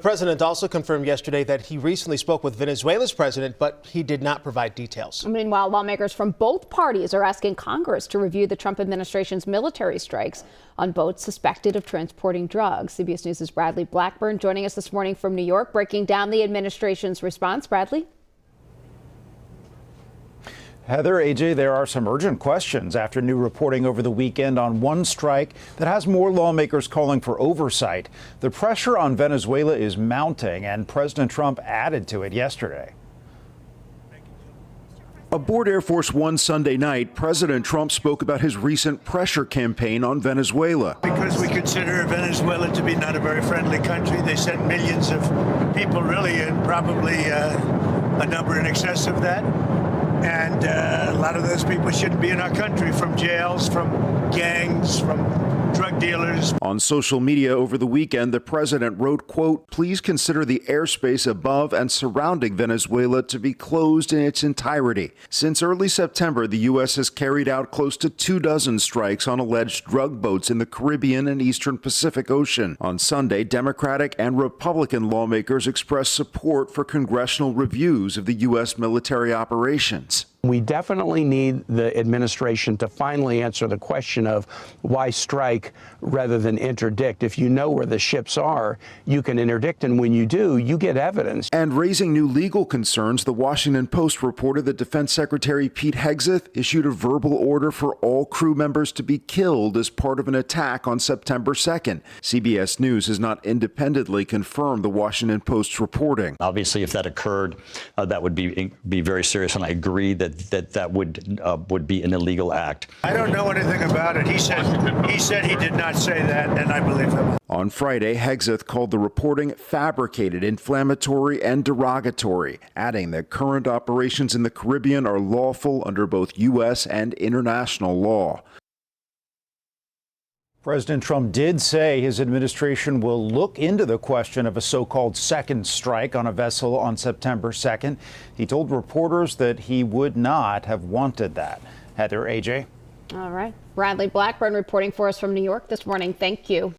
president also confirmed yesterday that he recently spoke with Venezuela's president, but he did not provide details. Meanwhile, lawmakers from both parties are asking Congress to review the Trump administration's military strikes on boats suspected of transporting drugs. CBS News' Bradley Blackburn joining us this morning from New York, breaking down the administration's response. Bradley? Heather, AJ, there are some urgent questions after new reporting over the weekend on one strike that has more lawmakers calling for oversight. The pressure on Venezuela is mounting, and President Trump added to it yesterday. Aboard Air Force One Sunday night, President Trump spoke about his recent pressure campaign on Venezuela. Because we consider Venezuela to be not a very friendly country. They sent millions of people, really, and probably a number in excess of that. And a lot of those people shouldn't be in our country, from jails, from gangs, from drug dealers. On social media over the weekend, the president wrote, quote, "Please consider the airspace above and surrounding Venezuela to be closed in its entirety." Since early September, the U.S. has carried out close to 24 strikes on alleged drug boats in the Caribbean and Eastern Pacific Ocean. On Sunday, Democratic and Republican lawmakers expressed support for congressional reviews of the U.S. military operations. We definitely need the administration to finally answer the question of why strike rather than interdict. If you know where the ships are, you can interdict, and when you do, you get evidence. And raising new legal concerns, the Washington Post reported that Defense Secretary Pete Hegseth issued a verbal order for all crew members to be killed as part of an attack on September 2nd. CBS News has not independently confirmed the Washington Post's reporting. Obviously, if that occurred, that would be very serious, and I agree that would be an illegal act. I don't know anything about it. He said he did not say that, and I believe him. On Friday, Hegseth called the reporting fabricated, inflammatory, and derogatory, adding that current operations in the Caribbean are lawful under both U.S. and international law. President Trump did say his administration will look into the question of a so-called second strike on a vessel on September 2nd. He told reporters that he would not have wanted that. Heather, AJ. All right. Bradley Blackburn reporting for us from New York this morning. Thank you.